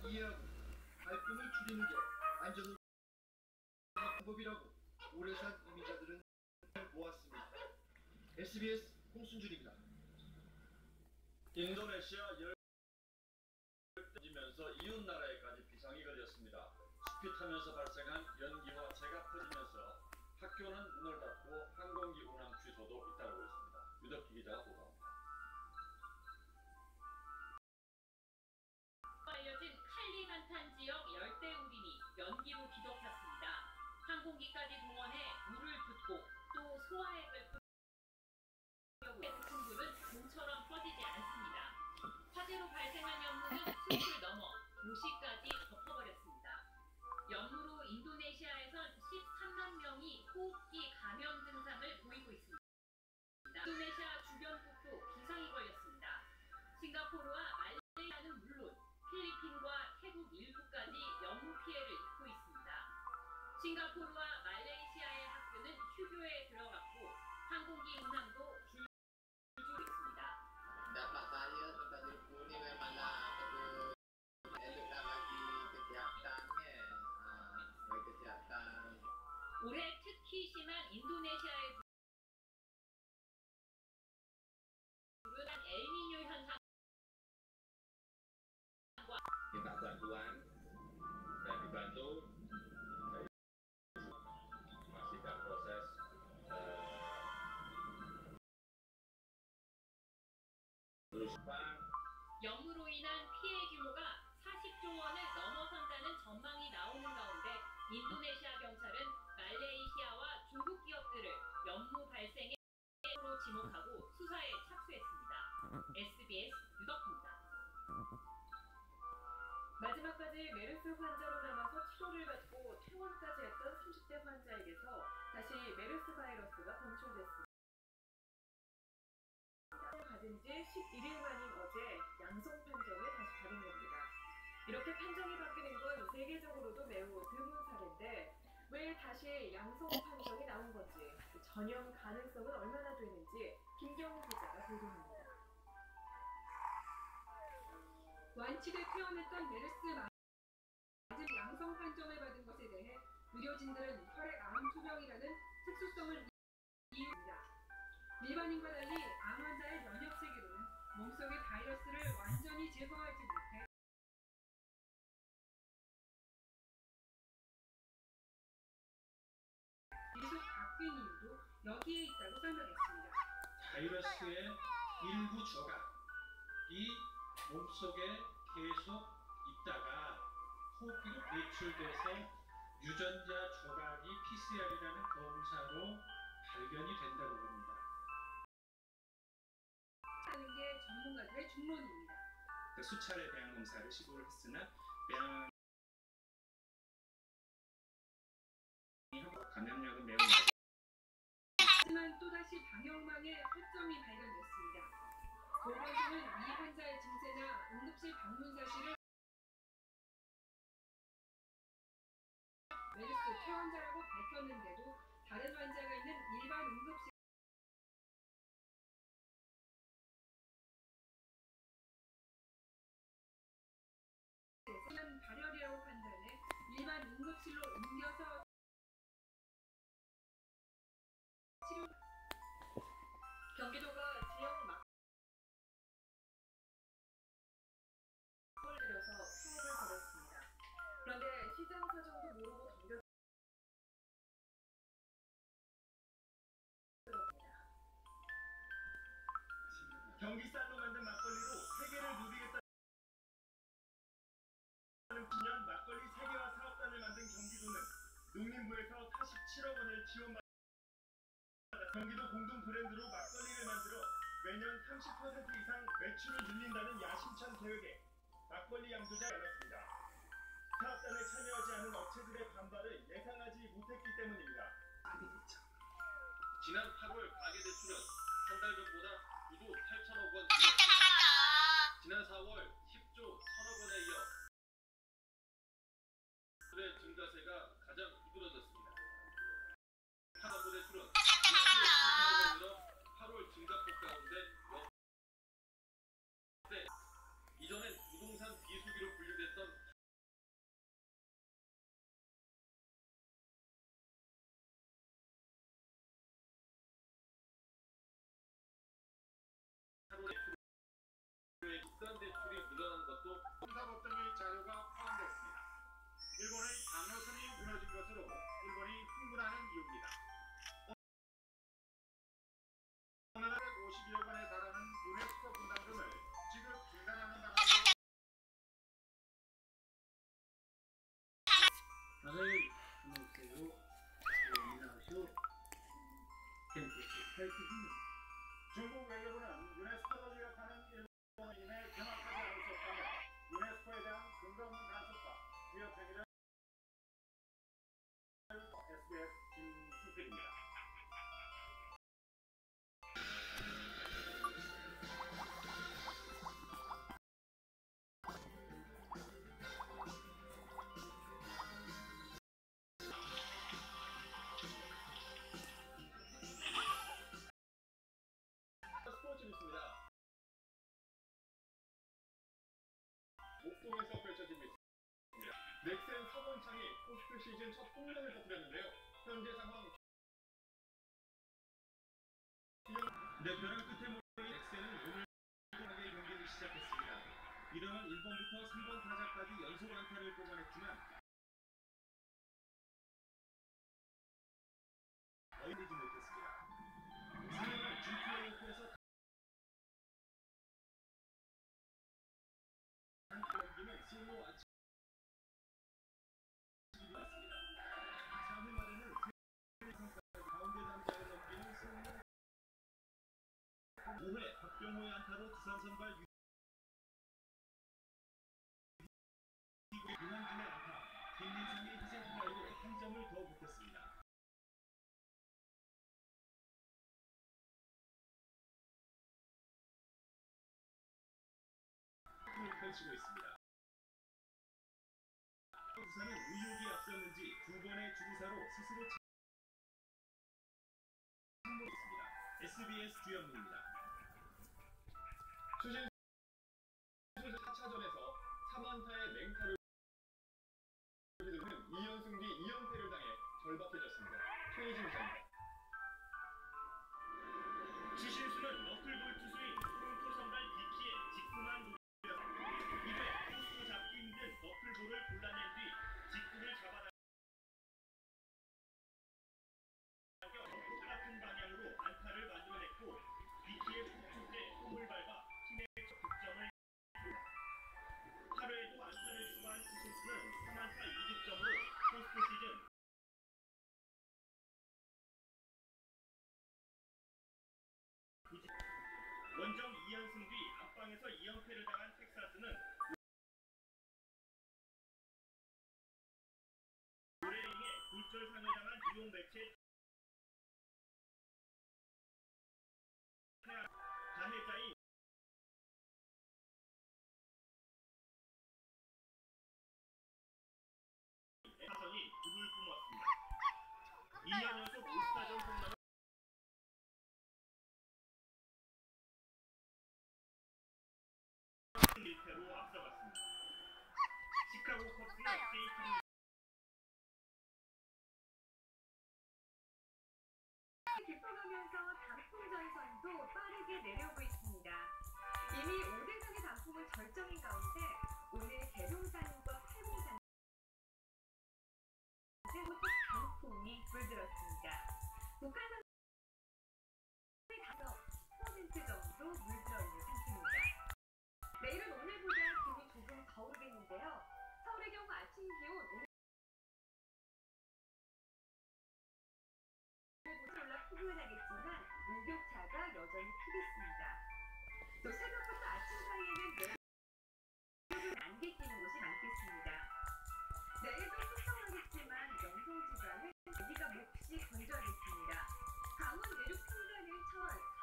이해하고 갈등을 줄이는 게 안전을 방법이라고 오래 산 이민자들은 모았습니다. SBS 홍순준입니다. 인도네시아 열면서 이웃 나라에까지 비상이 걸렸습니다. 숲이 타면서 발생한 연기와 재가 퍼지면서 학교는 문을 닫고 항공기 운항 취소도 잇따르고 있습니다. 유덕기 기자가 보도합니다. 알려진 칼리만탄 지역 열대우림이 연기로 뒤덮였습니다. 항공기까지 동원해 물을 붓고 또 소화액을 붙은 불은 봄처럼 퍼지지 않습니다. 화재로 발생한 연무는 숲을 넘어 도시까지 덮어버렸습니다. 연무로 인도네시아에선 13만 명이 호흡기 감염 증상을 보이고 있습니다. 인도네시아 주변국도 비상이 걸렸습니다. 싱가포르와 말레이시아는 물론 필리핀과 태국 일부까지 연무 피해를 입고 있습니다. 싱가포르와 말레이시아의 학교는 휴교에 들어갔고 항공기 운항도 줄줄 있습니다. Dampak saya tentang jeruk ni memanglah eloklah bagi kesehatannya, bagi kesehatan. 올해 특히 심한 인도네시아의 불은 엘니뇨 현상과 Minta bantuan dan dibantu. Masih dalam proses 연무로 인한 피해 규모가 40조 원을 넘어선다는 전망이 나오는 가운데 인도네시아 경찰은 말레이시아와 중국 기업들을 연무 발생에 지목하고 수사에 착수했습니다. SBS 유덕입니다. 마지막까지 메르스 환자로 남아서 치료를 받고 퇴원까지 했던 30대 환자에게서 다시 메르스 바이러스가 검출됐습니다. 가진 지 11일 만인 어제 양성 판정을 다시 받은 겁니다. 이렇게 판정이 바뀌는 건 세계적으로도 매우 드문 사례인데 왜 다시 양성 판정이 나온 건지, 전염 가능성은 얼마나 되는지 김경우 기자가 보도합니다. 완치돼 퇴원했던 메르스 맞은 양성 판정을 받은 것에 대해 의료진들은 혈액 암 투병이라는 특수성을 이유입니다. 일반인과 달리 암 환자의 면역 세계로는 몸속의 바이러스를 완전히 제거하지 못해 계속 바뀐 이유도 여기에 있다고 설명했습니다. 바이러스의 일부 조각이 몸속에 계속 있다가 호흡기로 배출돼서 유전자 조각이 PCR이라는 검사로 발견이 된다고 합니다. 하는 게 전문가들의 중론입니다. 수차례 배양 검사를 시도를 했으나 배양 감염력은 매우 낮습니다. 하지만 또다시 방역망에 허점이 발견됐습니다. 보건소는 이 환자의 증세나 응급실 방문 사실을 메르스 퇴원자라고 밝혔는데도 다른 환자가 있는 일반 응급실 는 발열이라고 판단해 일반 응급실로 옮겨서 치료. 경기도가 지역 막을 들여서 사업을 벌였습니다. 그런데 시장 사정도 모르고 덤벼 경기쌀로 만든 막걸리로 세계를 누비겠다는 10년 막걸리 세계화 사업단을 만든 경기도는 농림부에서 47억 원을 지원받았습니다. 경기도 공동 브랜드로 막걸리를 만들어 매년 30% 이상 매출을 늘린다는 야심찬 계획에 막걸리 양조장을 열었습니다. 사업단에 참여하지 않은 업체들의 반발을 예상하지 못했기 때문입니다. 지난 8월 가계대출은 한 달 전보다 9조 8천억 원 늘었습니다. 지난 4월 10조 1천억 원에 이어 올해 증가세가 가장 두드러졌습니다. 하나보대출은 6조 7천억 원 늘어 8월 증가폭 가운데 역대 이전엔 부동산 비수기로 분류됐던 はい可能性を見直しを検討していきたいというふうに 중국 외교부는 유네스코가 지역하는 일본인의 경합하지 않을 수 없다며 유네스코에 대한 근거 없는 간섭과 위협 행위를 SBS 김승필입니다. 스포츠 뉴스입니다. 목동에서 펼쳐지고 있습니다. 넥센 서건창이 포스트 시즌 첫 홈런을 터뜨렸는데요. 현재 상황 네, 벼랑 끝에 모인 넥센은 오늘 하게 경기를 시작했습니다. 이르면 1번부터 3번 타자까지 연속 안타를 뽑아냈지만 어이되지 못했습니다. 4년간 준 플레이오프에서 한 경기는 슬로 아치기 왔습니다. 4회 말에는 가운데 담장을 넘기는 슬로 5회 박병호의 안타로 두산 선발 유한준의 안타, 김민상의 희생 플라이로 한 점을 더 보탰습니다. 을 펼치고 있습니다. 두산은 의욕이 앞섰는지 두 번의 주루사로 스스로 참모했습니다. SBS 주현민입니다. 추신 4차전에서 3안타의 맹타를 휘두르는 2연승 뒤 2연패를 당해 절박해졌습니다. 최희진 기자입니다. 추신수는 너클볼 투수인 토론토 선발 디키의 직구만 노렸습니다. 2회 포수 잡기 힘든 너클볼을 골라낸 뒤 직구를 잡아당겨 똑같은 방향으로 안타를 만들어냈고 디키의 폭축대 홈을 밟아 팀의 첫 득점을 8회에도 안타를 추가한 추신수는 3안타 2득점으로 포스트 시즌 원정 2연승 뒤 안방에서 2연패를 당한 텍사스는 올해링에 굴절상을 당한 뉴욕 매체 가해자인 타선이 불을 뿜었습니다. 2년 연속 올스타전 홈런을 밀패로 앞서갔습니다. 시카고 컵스의 세이프리 깊어가면서 단풍 전선도 빠르게 내려오고 있습니다. 이미 5대강의 단풍은 절정인 가운데 오늘 계룡산과 태봉산 단풍이 물들었습니다. 북한산 5% 정도 물들어 있는 상태입니다. 내일은 오늘보다 기온이 조금 더 오르겠는데요. 서울의 경우 아침 기온 오늘보다 올라 포근하겠지만 일교차가 여전히 크겠습니다. 또 새벽부터 아침 사이에는 내일은 안개 끼는 곳이 많겠습니다. 내일도 습성하겠지만 영성 지방은 대기가 몹시 건조하겠습니다. 강원 내륙 평가는 철,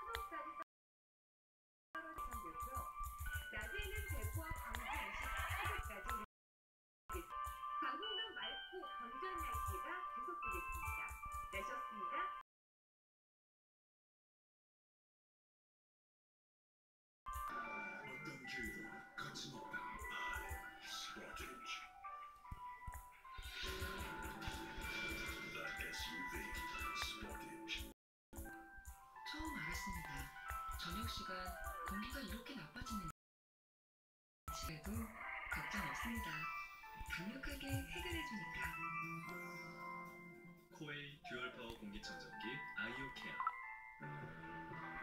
4도까지 떨어지고요. 낮에는 대구와 광주 24도까지 오르겠습니다. 당분간 맑고 건조한 날씨가 계속되겠습니다. 내셨습니다. 어떤 길도 거침없다. 스포츠. The SUV 스포티지. 처음 알았습니다. 저녁 시간 공기가 이렇게 나빠지는지. 그래도 걱정 없습니다. 강력하게 해결해주니까.